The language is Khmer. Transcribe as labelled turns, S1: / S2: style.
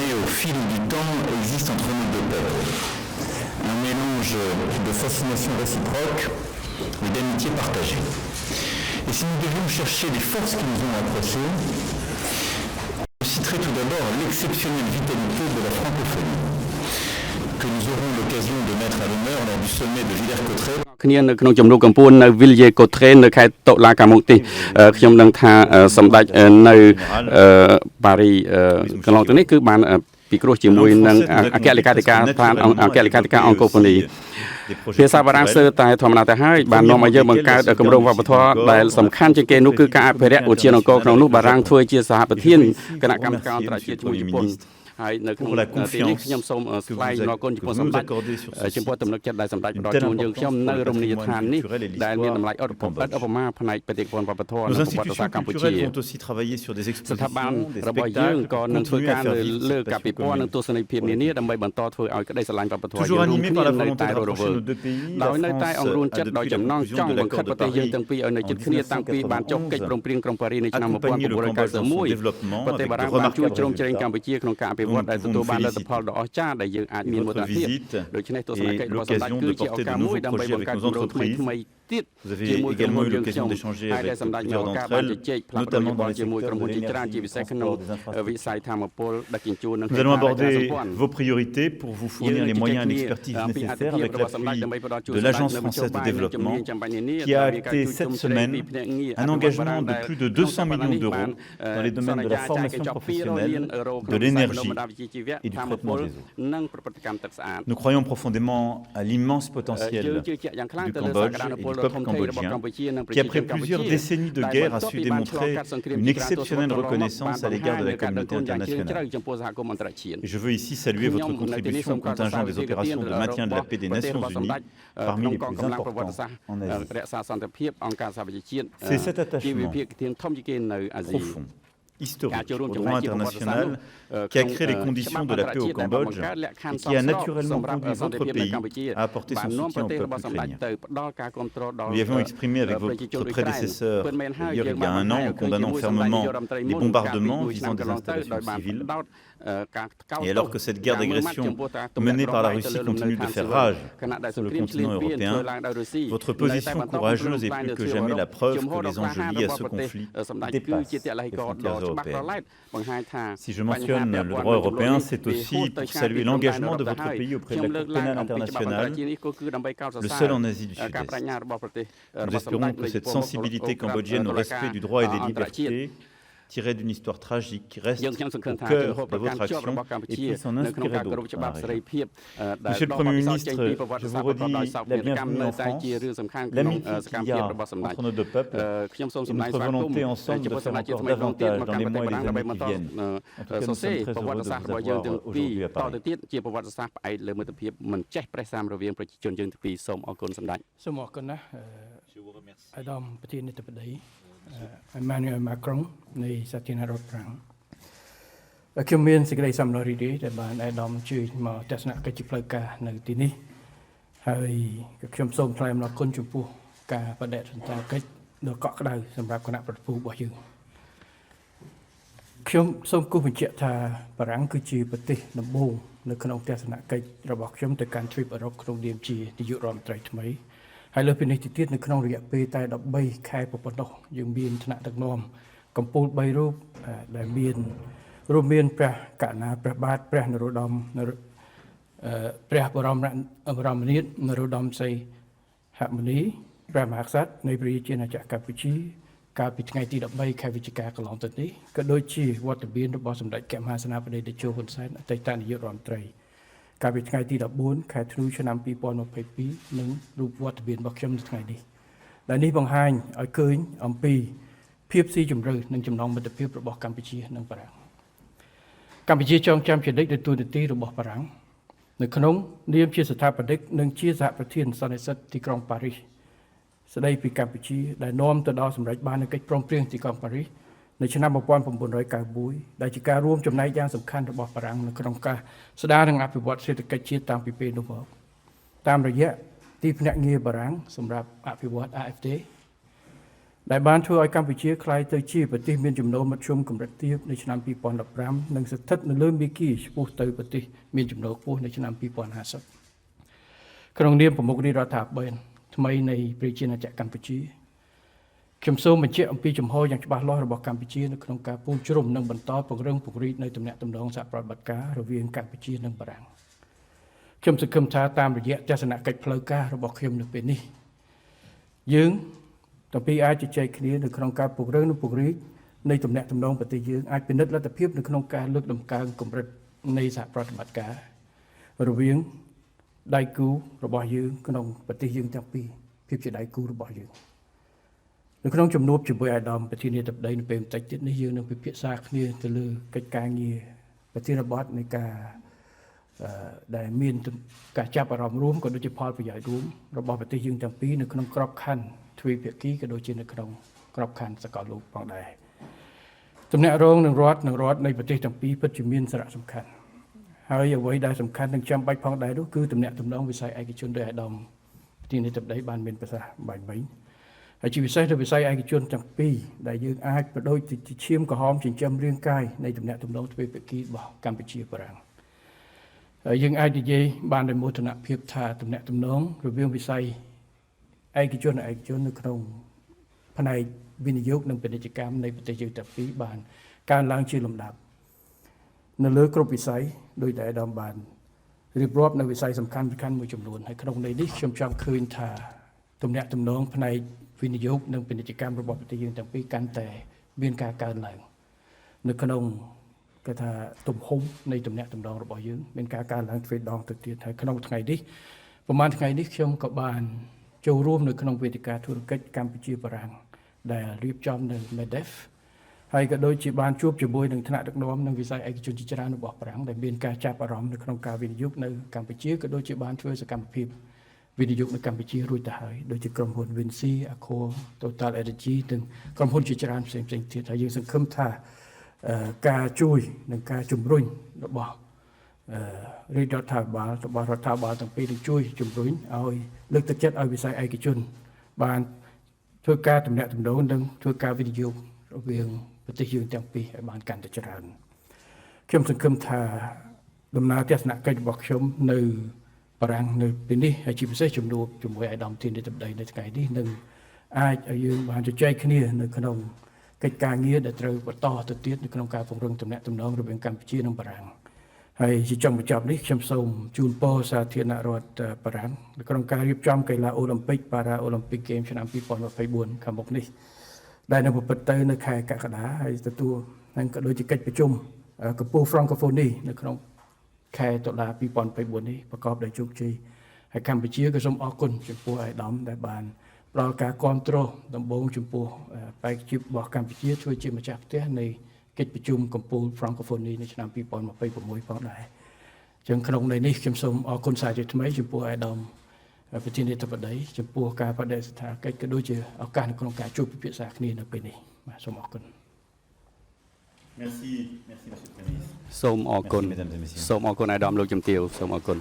S1: Né au fil du temps existe entre nous deux peuples. Un mélange de fascination réciproque et d'amitié partagée. Et si nous devions chercher les forces qui nous ont approchés, je citerai tout d'abord l'exceptionnelle vitalité de la francophonie, que nous aurons l'occasion de mettre à l'honneur lors du sommet de Villers-Cotterêts. គ្នានៅក្នុងជំនួបកម្ពុជានៅ Villiers Cotterêts នៅខេត្តតុលាការមុខនេះខ្ញុំដឹងថាសម្ដេចនៅប៉ារីកន្លងទៅនេះគឺបានពិគ្រោះជាមួយនឹងអគ្គលេខាធិការឋានអគ្គលេខាធិការអង្គរពនីភាសាបារាំងសើតែធម្មតាទៅហើយបាននាំឲ្យយើងបង្កើតគម្រោងវប្បធម៌ដែលសំខាន់ជាងគេនោះគឺការអភិរក្សឧទ្យានអង្គរក្នុងនោះបារាំងធ្វើជាសហប្រធានគណៈកម្មការអន្តរជាតិជាមួយជប៉ុនហើយនៅក្នុងទីនេះខ្ញុំសូមថ្លែងអំណរគុណចំពោះសម្ដេចចំពោះទំនុកចិត្តដែលសម្ដេចផ្ដល់ជូនយើងខ្ញុំនៅរមណីយដ្ឋាននេះដែលមានតម្លៃឧបមាផ្នែកបេតិកភណ្ឌវប្បធម៌និងប្រវត្តិសាស្ត្រកម្ពុជាស្ថាប័នរបស់យើងក៏នឹងធ្វើការលើកពិព័រណ៍និងទស្សនីយភាពនានាដើម្បីបន្តធ្វើឲ្យក្តីស្រឡាញ់វប្បធម៌យើងរួមគ្នានៅតែរស់រវើកដោយនៅតែអង្រួនចិត្តដោយចំណងចង់បង្ខិតប្រទេសយើងទាំងពីរឲ្យនៅជិតគ្នាតាំងពីបានចុះកិច្ចព្រមព្រៀងក្រុងប៉ារីសនៅឆ្នាំ1991ប្រទេសបារាំងបានជួយជ្រោមជ្រែងកម្ពុជាក្នុងការអភិវឌ្ឍដែលទទួលបានលទ្ធផលដ៏អស្ចារ្យដែលយើងអាចមានមោទនភាពដូច្នេះទស្សនកិច្ចរបស់សម្ដេចគឺជាឱកាសមួយដើម្បីបង្កើតគម្រោងថ្មីទៀតជាមួយក្រុមហ៊ុនយើងខ្ញុំហើយដែលសម្ដេចមានឱកាសបានជជែកផ្លាស់ប្ដូរយោបល់ជាមួយក្រុមហ៊ុនជាច្រើនជាពិសេសក្នុងវិស័យធម្មពលដឹកជញ្ជូននិង
S2: Nous allons aborder vos priorités pour vous fournir les moyens et l'expertise nécessaires avec l'appui de l'Agence française de développement qui a acté cette semaine un engagement de plus de 200 millions d'euros dans les domaines de la formation professionnelle, de l'énergie et du traitement des eaux. Nous croyons profondément à l'immense potentiel du Cambodge et du peuple cambodgien qui, après plusieurs décennies de guerre, a su démontrer une exceptionnelle reconnaissance à l'égard de la communauté internationale. Et je veux ici saluer votre contribution au contingent des opérations de maintien de la paix des Nations Unies, parmi les plus importants en Asie. C'est cet attachement profond, historique au droit international qui a créé les conditions de la paix au Cambodge et qui a naturellement conduit votre pays à apporter son soutien au peuple ukrainien. Nous y avions exprimé avec votre prédécesseur il y a un an en condamnant fermement les bombardements visant des installations civiles. Et alors que cette guerre d'agression menée par la Russie continue de faire rage sur le continent européen, votre position courageuse est plus que jamais la preuve que les enjeux liés à ce conflit dépassent les frontières européennes. Si je mentionne le droit européen, c'est aussi pour saluer l'engagement de votre pays auprès de la Cour pénale internationale, le seul en Asie du Sud-Est. Nous espérons que cette sensibilité cambodgienne au respect du droit et des libertés tiré d'une histoire tragique, reste au cœur de votre action et puisse en inspirer d'autres dans la région. Monsieur le Premier ministre, je vous redis la bienvenue en France, l'amitié qu'il y a entre nos deux peuples et notre volonté ensemble de faire encore davantage dans les mois et les années qui viennent. En tout cas, nous sommes très heureux de vous avoir aujourd'hui à Paris.
S3: Emmanuel Macron នៃសាធារណរដ្ឋប្រាំងខ្ញុំមានសេចក្តីសប្បុរសរីករាយដែលបានអាដាមជួយមកទស្សនកិច្ចជាផ្លូវការនៅទីនេះហើយខ្ញុំសូមថ្លែងអំណរគុណចំពោះការបដិសណ្ឋារកិច្ចដ៏កក់ក្ដៅសម្រាប់គណៈប្រតិភូរបស់យើងខ្ញុំសូមគូសបញ្ជាក់ថាបារាំងគឺជាប្រទេសដំបូងនៅក្នុងទស្សនកិច្ចរបស់ខ្ញុំទៅកាន់ទ្វីបអឺរ៉ុបក្នុងនាមជានាយករដ្ឋមន្ត្រីថ្មីហើយលើពីនេះទៅទៀតនៅក្នុងរយៈពេលតែ13ខែប៉ុណ្ណោះយើងមានថ្នាក់ដឹកនាំកម្ពុជា3រូបដែលមានរួមមានព្រះករុណាព្រះបាទព្រះនរោត្តមព្រះបរមនាថនរោត្តមសីហមុនីព្រះមហាក្សត្រនៃព្រះរាជាណាចក្រកម្ពុជាកាលពីថ្ងៃទី13ខែវិច្ឆិកាកន្លងទៅនេះក៏ដូចជាវត្តមានរបស់សម្ដេចមហាសេនាបតីតេជោហ៊ុនសែនអតីតនាយករដ្ឋមន្ត្រីកាលពីថ្ងៃទី14ខែធ្នូឆ្នាំ2022និងរូបវត្តមានរបស់ខ្ញុំនៅថ្ងៃនេះដែលនេះបង្ហាញឲ្យឃើញអំពីភាពស៊ីជម្រៅនិងចំណងមិត្តភាពរបស់កម្ពុជានិងបារាំងកម្ពុជាចងចាំជានិច្ចទទួលនីតិរបស់បារាំងនៅក្នុងនាមជាស្ថាបនិកនិងជាសហប្រធានសន្និសីទទីក្រុងប៉ារីសស្ដីពីកម្ពុជាដែលនាំទៅដល់សម្រេចបាននូវកិច្ចព្រមព្រៀងទីក្រុងប៉ារីស ในឆ្នាំ 1991 ដែលជាការរួមចំណែកយ៉ាងសំខាន់របស់បារាំងនៅក្នុងការស្ដារនិងអភិវឌ្ឍសេដ្ឋកិច្ចជាតិតាំងពីពេលនោះមកតាមរយៈទីភ្នាក់ងារបារាំងសម្រាប់អភិវឌ្ឍ AFD ដែលបានធ្វើឲ្យកម្ពុជាក្លាយទៅជាប្រទេសមានចំណូលមធ្យមកម្រិតទាបនៅឆ្នាំ 2015 និងស្ថិតនៅលើមាគ៌ាឆ្ពោះទៅប្រទេសមានចំណូលខ្ពស់នៅឆ្នាំ 2050 ក្នុងនាមប្រមុខរាជរដ្ឋាភិបាលថ្មីនៃប្រជាណាចក្រកម្ពុជាខ្ញុំសូមបញ្ជាក់អំពីចំហយ៉ាងច្បាស់លាស់របស់កម្ពុជានៅក្នុងការពូនជ្រុំនិងបន្តពង្រឹងពង្រីកនៅទំនាក់ទំនងសហប្រតិបត្តិការរវាងកម្ពុជានិងបារាំងខ្ញុំសង្ឃឹមថាតាមរយៈទស្សនកិច្ចផ្លូវការរបស់ខ្ញុំនៅពេលនេះយើងទាំងពីរអាចជជែកគ្នានៅក្នុងការពង្រឹងនិងពង្រីកនៃទំនាក់ទំនងប្រទេសយើងអាចពិនិត្យលទ្ធភាពនៅក្នុងការលើកតម្កើងកម្រិតនៃសហប្រតិបត្តិការរវាងដៃគូរបស់យើងក្នុងប្រទេសយើងទាំងពីរភាពជាដៃគូរបស់យើងនៅក្នុងជំនួបជាមួយអាដាមប្រធានាធិបតីនៅពេលបន្តិចទៀតនេះយើងនឹងពិភាក្សាគ្នាទៅលើកិច្ចការងារប្រធានបទនៃការដែលមានការចាប់អារម្មណ៍រួមក៏ដូចជាផលប្រយោជន៍រួមរបស់ប្រទេសយើងទាំងពីរនៅក្នុងក្របខ័ណ្ឌទ្វេភាគីក៏ដូចជានៅក្នុងក្របខ័ណ្ឌសកលលោកផងដែរទំនាក់រងនឹងរដ្ឋនៃប្រទេសទាំងពីរពិតជាមានសារៈសំខាន់ហើយអ្វីដែលសំខាន់និងចាំបាច់ផងដែរនោះគឺទំនាក់ទំនងវិស័យឯកជនដោយអាដាមប្រធានាធិបតីបានមានប្រសាសន៍បាញ់មិញហើយជាពិសេសនៅវិស័យឯកជនទាំងពីរដែលយើងអាចបដូរជាឈាមក្រហមចិញ្ចឹមរាងកាយនៃទំនាក់ទំនងទ្វេភាគីរបស់កម្ពុជាបារាំងហើយយើងអាចនិយាយបានដោយមោទនភាពថាទំនាក់ទំនងរវាងវិស័យឯកជននៅក្នុងផ្នែកវិនិយោគនិងពាណិជ្ជកម្មនៃប្រទេសយើងទាំងពីរបានកើនឡើងជាលំដាប់នៅលើគ្រប់វិស័យដោយតែអាដាមបានរៀបរាប់នៅវិស័យសំខាន់មួយចំនួនហើយក្នុងនេះខ្ញុំចង់ឃើញថាទំនាក់ទំនងផ្នែកវិនិយោគនិងពាណិជ្ជកម្មរបស់ប្រទេសយើងទាំងពីរកាន់តែមានការកើនឡើងនៅក្នុងគេថាទំហំនៃទំនាក់ទំនងរបស់យើងមានការកើនឡើងទ្វេដងទៅទៀតហើយក្នុងថ្ងៃនេះប្រហែលថ្ងៃនេះខ្ញុំក៏បានចូលរួមនៅក្នុងវេទិកាធុរកិច្ចកម្ពុជាបារាំងដែលរៀបចំនៅ MEDEF ហើយក៏ដូចជាបានជួបជាមួយនឹងថ្នាក់ដឹកនាំនិងវិស័យឯកជនជាច្រើនរបស់បារាំងដែលមានការចាប់អារម្មណ៍នៅក្នុងការវិនិយោគនៅកម្ពុជាក៏ដូចជាបានធ្វើសកម្មភាពវិនិយោគនៅកម្ពុជារួចទៅហើយដូចជាក្រុមហ៊ុន Vinci, Accor, Total Energy និងក្រុមហ៊ុនជាច្រើនផ្សេងៗទៀតហើយយើងសង្ឃឹមថាការជួយនិងការជំរុញរបស់រាជរដ្ឋាភិបាលរបស់រដ្ឋាភិបាលទាំងពីរនឹងជួយជំរុញឲ្យលើកទឹកចិត្តឲ្យវិស័យឯកជនបានធ្វើការទំនាក់ទំនងនិងធ្វើការវិនិយោគរវាងប្រទេសយើងទាំងពីរឲ្យបានកាន់តែច្រើនខ្ញុំសង្ឃឹមថាដំណើរទស្សនកិច្ចរបស់ខ្ញុំនៅបារាំងនៅពេលនេះហើយជាពិសេសជំនួបជាមួយអាដាមធានាធិបតីនៅថ្ងៃនេះនឹងអាចឲ្យយើងបានជជែកគ្នានៅក្នុងកិច្ចការងារដែលត្រូវបន្តទៅទៀតនៅក្នុងការពង្រឹងទំនាក់ទំនងរវាងកម្ពុជានិងបារាំងហើយជាចុងបញ្ចប់នេះខ្ញុំសូមជូនពរសាធារណរដ្ឋបារាំងនៅក្នុងការរៀបចំកីឡាអូឡ িম্প ិកប៉ារ៉ាអូឡ িম্প ិកហ្គេមឆ្នាំ 2024 ខាងមុខនេះដែលនឹងប្រព្រឹត្តទៅនៅខែកក្កដាហើយទទួលនិងក៏ដូចជាកិច្ចប្រជុំកំពូល Francophonie នៅក្នុងខែតុលា 2024 នេះប្រកបដោយជោគជ័យហើយកម្ពុជាក៏សូមអរគុណចំពោះអាយដាមដែលបានផ្ដល់ការគាំទ្រដំបូងចំពោះបេក្ខភាពរបស់កម្ពុជាធ្វើជាម្ចាស់ផ្ទះនៃកិច្ចប្រជុំកំពូល Francophonie នៅឆ្នាំ 2026 ផងដែរអញ្ចឹងក្នុងន័យនេះខ្ញុំសូមអរគុណសាជាថ្មីចំពោះអាយដាមប្រធានាធិបតីចំពោះការបដិសេធកិច្ចក៏ដូចជាឱកាសក្នុងការជួបពិភាក្សាគ្នានៅពេលនេះបាទសូមអរគុណ
S2: Merci monsieur le Premier ministre.
S4: សូមអរគុណសូមអរគុណអាយដាមលោកជំទាវសូមអរគុណ